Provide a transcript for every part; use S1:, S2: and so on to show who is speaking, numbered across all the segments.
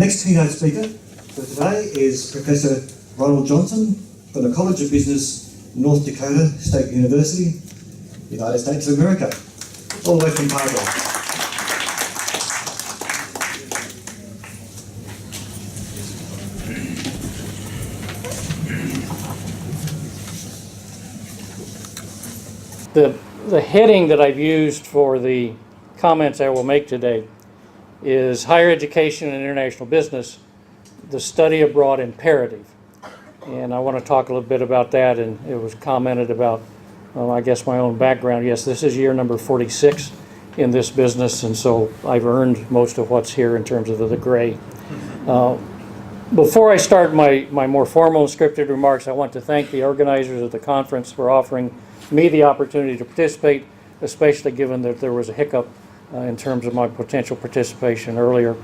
S1: Next keynote speaker for today is Professor Ronald Johnson from the College of Business, North Dakota State University, United States of America, all the way from Fargo.
S2: The heading that I've used for the comments I will make today is Higher Education and International Business, the Study Abroad Imperative. And I want to talk a little bit about that, and it was commented about, I guess, my own background. Yes, this is year number 46 in this business, and so I've earned most of what's here in terms of the gray. Before I start my more formal and scripted remarks, I want to thank the organizers of the conference for offering me the opportunity to participate, especially given that there was a hiccup in terms of my potential participation earlier,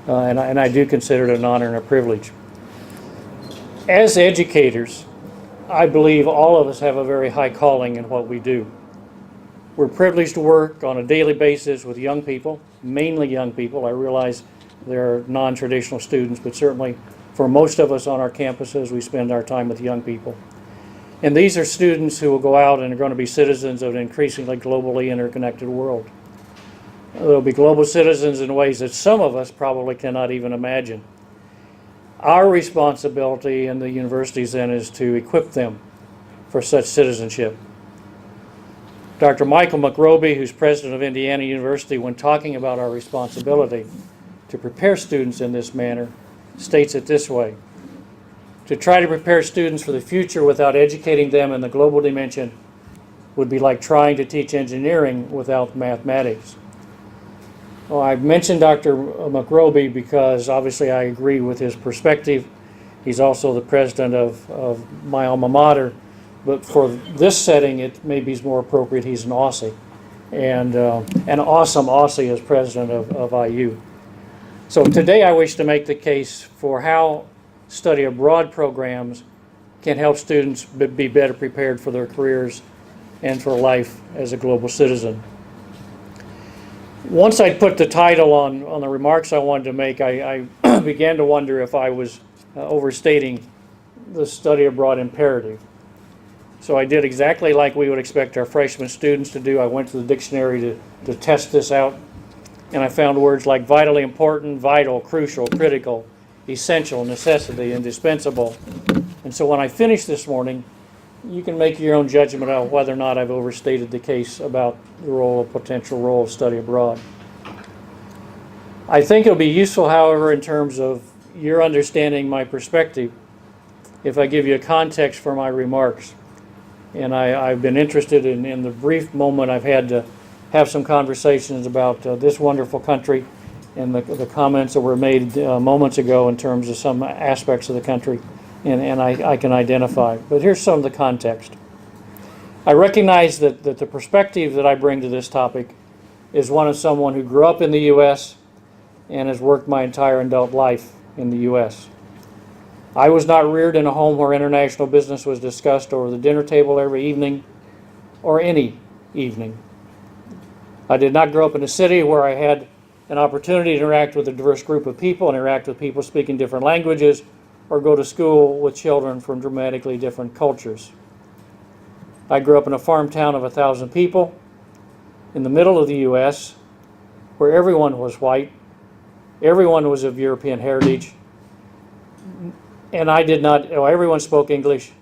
S2: and I do consider it an honor and a privilege. As educators, I believe all of us have a very high calling in what we do. We're privileged to work on a daily basis with young people, mainly young people. I realize there are non-traditional students, but certainly for most of us on our campuses, we spend our time with young people. And these are students who will go out and are going to be citizens of an increasingly globally interconnected world. They'll be global citizens in ways that some of us probably cannot even imagine. Our responsibility in the universities then is to equip them for such citizenship. Dr. Michael McRoby, who's president of Indiana University, when talking about our responsibility to prepare students in this manner, states it this way: to try to prepare students for the future without educating them in the global dimension would be like trying to teach engineering without mathematics. Well, I've mentioned Dr. McRoby because obviously I agree with his perspective. He's also the president of my alma mater, but for this setting it maybe is more appropriate he's an Aussie, and an awesome Aussie as president of IU. So today I wish to make the case for how study abroad programs can help students be better prepared for their careers and for life as a global citizen. Once I put the title on the remarks I wanted to make, I began to wonder if I was overstating the study abroad imperative. So I did exactly like we would expect our freshman students to do. I went to the dictionary to test this out, and I found words like vitally important, vital, crucial, critical, essential, necessity, indispensable. And so when I finish this morning, you can make your own judgment on whether or not I've overstated the case about the potential role of study abroad. I think it'll be useful, however, in terms of your understanding my perspective, if I give you a context for my remarks. And I've been interested in the brief moment I've had to have some conversations about this wonderful country and the comments that were made moments ago in terms of some aspects of the country, and I can identify. But here's some of the context. I recognize that the perspective that I bring to this topic is one of someone who grew up in the U.S. and has worked my entire adult life in the U.S. I was not reared in a home where international business was discussed over the dinner table every evening or any evening. I did not grow up in a city where I had an opportunity to interact with a diverse group of people and interact with people speaking different languages, or go to school with children from dramatically different cultures. I grew up in a farm town of 1,000 people in the middle of the U.S. where everyone was white, everyone was of European heritage, and everyone spoke English,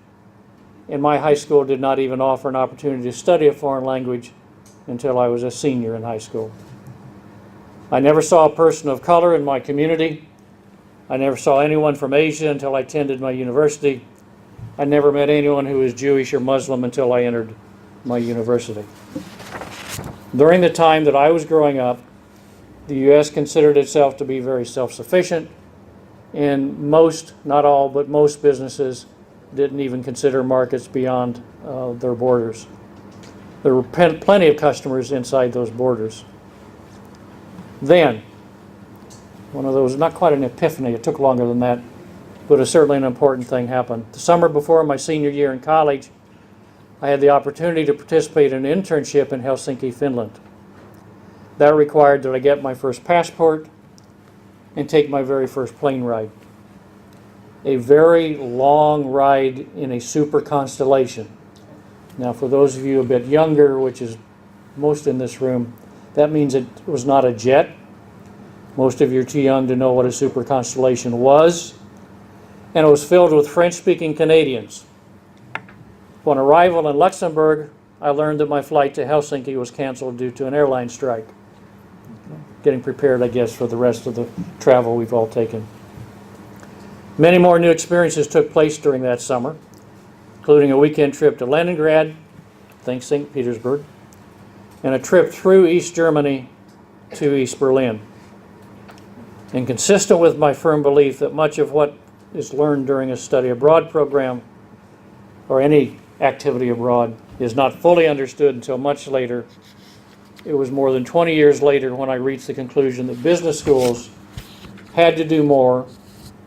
S2: and my high school did not even offer an opportunity to study a foreign language until I was a senior in high school. I never saw a person of color in my community. I never saw anyone from Asia until I attended my university. I never met anyone who was Jewish or Muslim until I entered my university. During the time that I was growing up, the U.S. considered itself to be very self-sufficient, and most, not all, but most businesses didn't even consider markets beyond their borders. There were plenty of customers inside those borders. Then, one of those, not quite an epiphany, it took longer than that, but certainly an important thing happened. The summer before my senior year in college, I had the opportunity to participate in an internship in Helsinki, Finland. That required that I get my first passport, and take my very first plane ride. A very long ride in a super constellation. Now, for those of you a bit younger, which is most in this room, that means it was not a jet. Most of you are too young to know what a super constellation was. And it was filled with French-speaking Canadians. Upon arrival in Luxembourg, I learned that my flight to Helsinki was canceled due to an airline strike. Getting prepared, I guess, for the rest of the travel we've all taken. Many more new experiences took place during that summer, including a weekend trip to Leningrad, think St. Petersburg, and a trip through East Germany to East Berlin. And consistent with my firm belief that much of what is learned during a study abroad program or any activity abroad is not fully understood until much later, it was more than 20 years later when I reached the conclusion that business schools had to do more.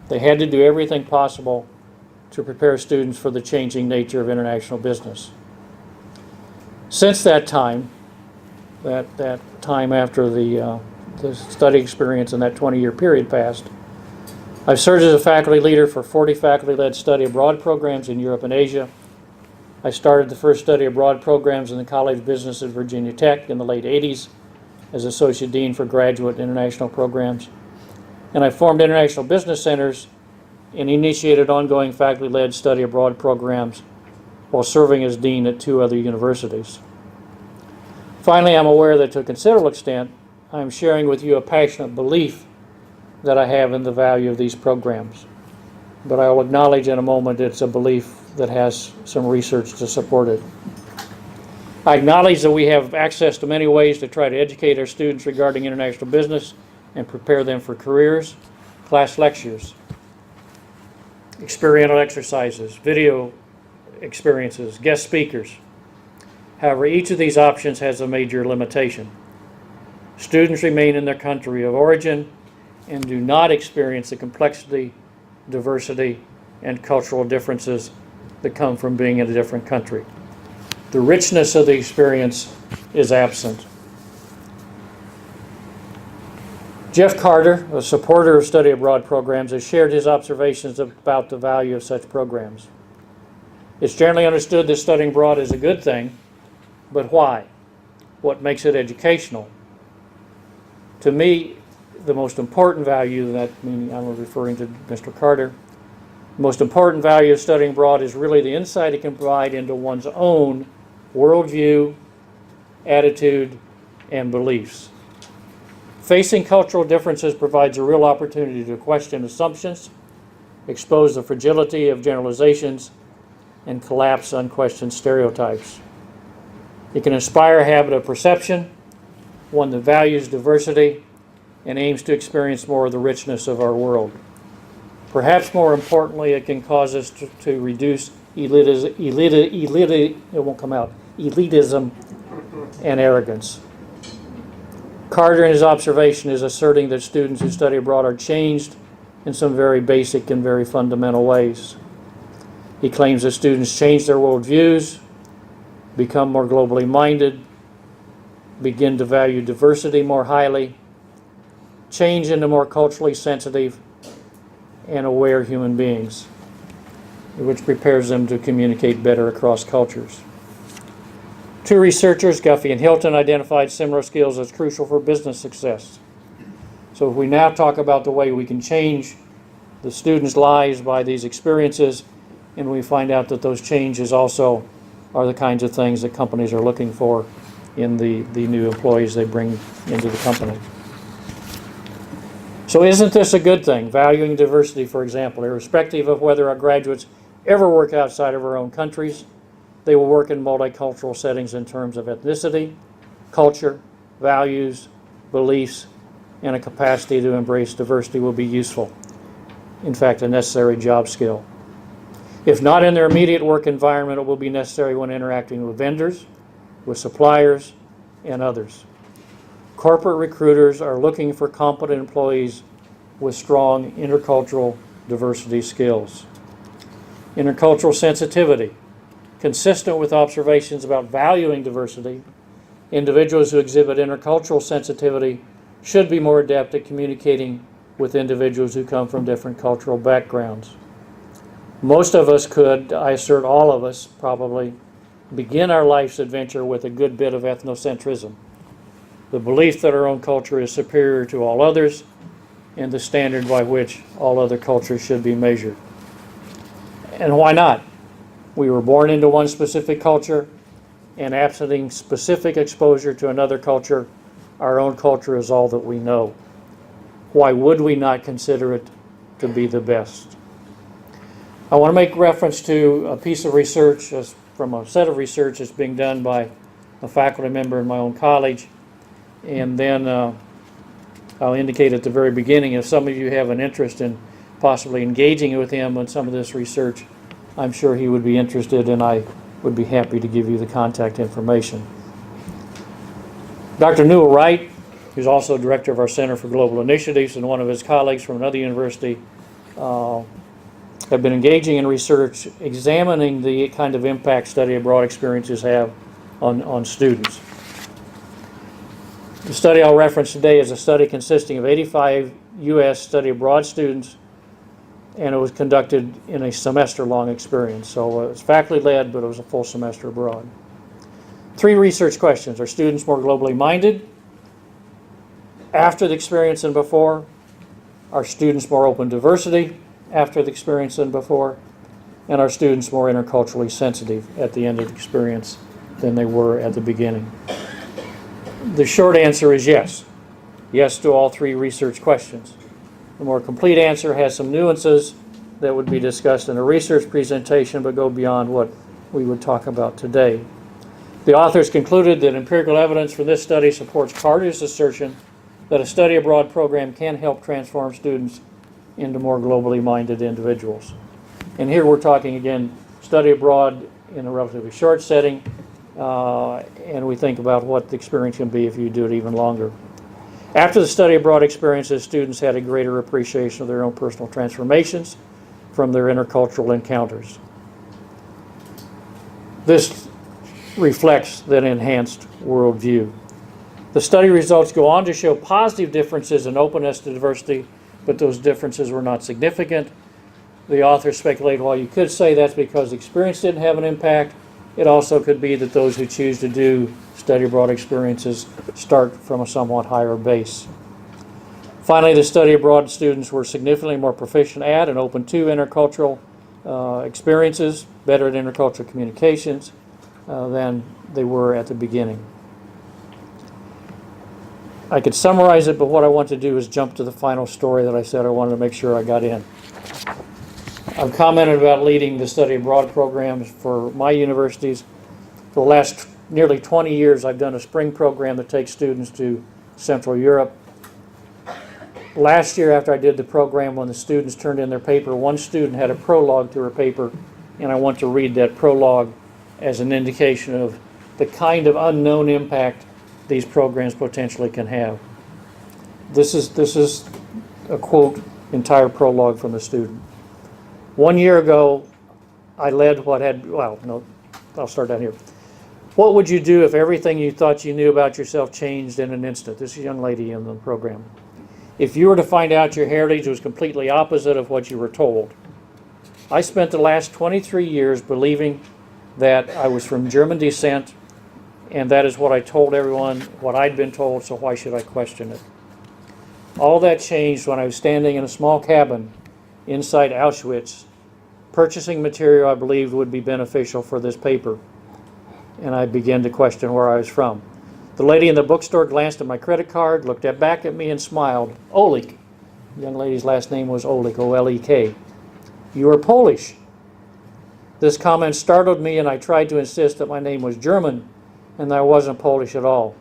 S2: They had to do everything possible to prepare students for the changing nature of international business. Since that time, that time after the study experience and that 20-year period passed, I've served as a faculty leader for 40 faculty-led study abroad programs in Europe and Asia. I started the first study abroad programs in the College of Business at Virginia Tech in the late 80s as Associate Dean for Graduate International Programs. And I formed international business centers and initiated ongoing faculty-led study abroad programs while serving as dean at 2 other universities. Finally, I'm aware that to a considerable extent, I'm sharing with you a passionate belief that I have in the value of these programs. But I will acknowledge in a moment it's a belief that has some research to support it. I acknowledge that we have access to many ways to try to educate our students regarding international business and prepare them for careers: class lectures, experiential exercises, video experiences, guest speakers. However, each of these options has a major limitation. Students remain in their country of origin and do not experience the complexity, diversity, and cultural differences that come from being in a different country. The richness of the experience is absent. Jeff Carter, a supporter of study abroad programs, has shared his observations about the value of such programs. It's generally understood that studying abroad is a good thing, but why? What makes it educational? To me, the most important value, that meaning I'm referring to Mr. Carter, the most important value of studying abroad is really the insight it can provide into one's own worldview, attitude, and beliefs. Facing cultural differences provides a real opportunity to question assumptions, expose the fragility of generalizations, and collapse unquestioned stereotypes. It can inspire a habit of perception, one that values diversity and aims to experience more of the richness of our world. Perhaps more importantly, it can cause us to reduce elitism and arrogance. Carter, in his observation, is asserting that students who study abroad are changed in some very basic and very fundamental ways. He claims that students change their worldviews, become more globally minded, begin to value diversity more highly, change into more culturally sensitive and aware human beings, which prepares them to communicate better across cultures. 2 researchers, Guffey and Hilton, identified similar skills as crucial for business success. So if we now talk about the way we can change the students' lives by these experiences, and we find out that those changes also are the kinds of things that companies are looking for in the new employees they bring into the company. So isn't this a good thing? Valuing diversity, for example, irrespective of whether our graduates ever work outside of our own countries, they will work in multicultural settings in terms of ethnicity, culture, values, beliefs, and a capacity to embrace diversity will be useful. In fact, a necessary job skill. If not in their immediate work environment, it will be necessary when interacting with vendors, with suppliers, and others. Corporate recruiters are looking for competent employees with strong intercultural diversity skills. Intercultural sensitivity. Consistent with observations about valuing diversity, individuals who exhibit intercultural sensitivity should be more adept at communicating with individuals who come from different cultural backgrounds. Most of us could, I assert all of us, probably begin our life's adventure with a good bit of ethnocentrism, the belief that our own culture is superior to all others and the standard by which all other cultures should be measured. And why not? We were born into one specific culture, and absenting specific exposure to another culture, our own culture is all that we know. Why would we not consider it to be the best? I want to make reference to a piece of research from a set of research that's being done by a faculty member in my own college, and then I'll indicate at the very beginning, if some of you have an interest in possibly engaging with him on some of this research, I'm sure he would be interested, and I would be happy to give you the contact information. Dr. Newell Wright, who's also director of our Center for Global Initiatives, and one of his colleagues from another university, have been engaging in research examining the kind of impact study abroad experiences have on students. The study I'll reference today is a study consisting of 85 U.S. study abroad students, and it was conducted in a semester-long experience. So it's faculty-led, but it was a full semester abroad. 3 research questions. Are students more globally minded after the experience than before? Are students more open to diversity after the experience than before? And are students more interculturally sensitive at the end of the experience than they were at the beginning? The short answer is yes. Yes to all 3 research questions. The more complete answer has some nuances that would be discussed in a research presentation but go beyond what we would talk about today. The authors concluded that empirical evidence from this study supports Carter's assertion that a study abroad program can help transform students into more globally minded individuals. And here we're talking again, study abroad in a relatively short setting, and we think about what the experience can be if you do it even longer. After the study abroad experiences, students had a greater appreciation of their own personal transformations from their intercultural encounters. This reflects that enhanced worldview. The study results go on to show positive differences in openness to diversity, but those differences were not significant. The authors speculate, well, you could say that's because the experience didn't have an impact. It also could be that those who choose to do study abroad experiences start from a somewhat higher base. Finally, the study abroad students were significantly more proficient at and open to intercultural experiences, better at intercultural communications than they were at the beginning. I could summarize it, but what I want to do is jump to the final story that I said I wanted to make sure I got in. I've commented about leading the study abroad programs for my universities. For the last nearly 20 years, I've done a spring program that takes students to Central Europe. Last year, after I did the program, when the students turned in their paper, one student had a prologue to her paper, and I want to read that prologue as an indication of the kind of unknown impact these programs potentially can have. This is a quote, entire prologue from the student. 1 year ago, I led what had, well, no, I'll start down here. What would you do if everything you thought you knew about yourself changed in an instant? This is a young lady in the program. If you were to find out your heritage was completely opposite of what you were told. I spent the last 23 years believing that I was from German descent, and that is what I told everyone, what I'd been told, so why should I question it? All that changed when I was standing in a small cabin inside Auschwitz, purchasing material I believed would be beneficial for this paper, and I began to question where I was from. The lady in the bookstore glanced at my credit card, looked back at me and smiled. Olik. The young lady's last name was Olik, O-L-E-K. You are Polish. This comment startled me, and I tried to insist that my name was German and that I wasn't Polish at all.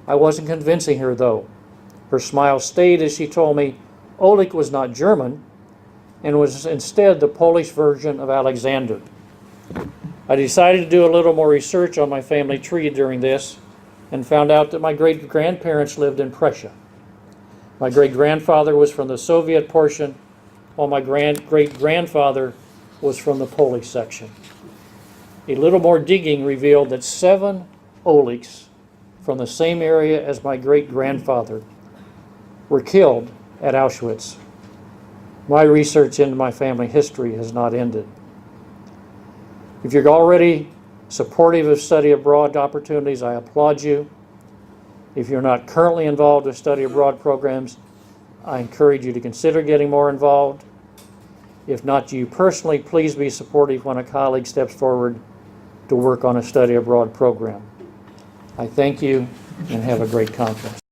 S2: I wasn't convincing her, though. Her smile stayed as she told me Olik was not German and was instead the Polish version of Alexander. I decided to do a little more research on my family tree during this and found out that my great-grandparents lived in Prussia. My great-grandfather was from the Soviet portion, while my great-grandfather was from the Polish section. A little more digging revealed that 7 Oliks from the same area as my great-grandfather were killed at Auschwitz. My research into my family history has not ended. If you're already supportive of study abroad opportunities, I applaud you. If you're not currently involved with study abroad programs, I encourage you to consider getting more involved. If not you personally, please be supportive when a colleague steps forward to work on a study abroad program. I thank you and have a great conference.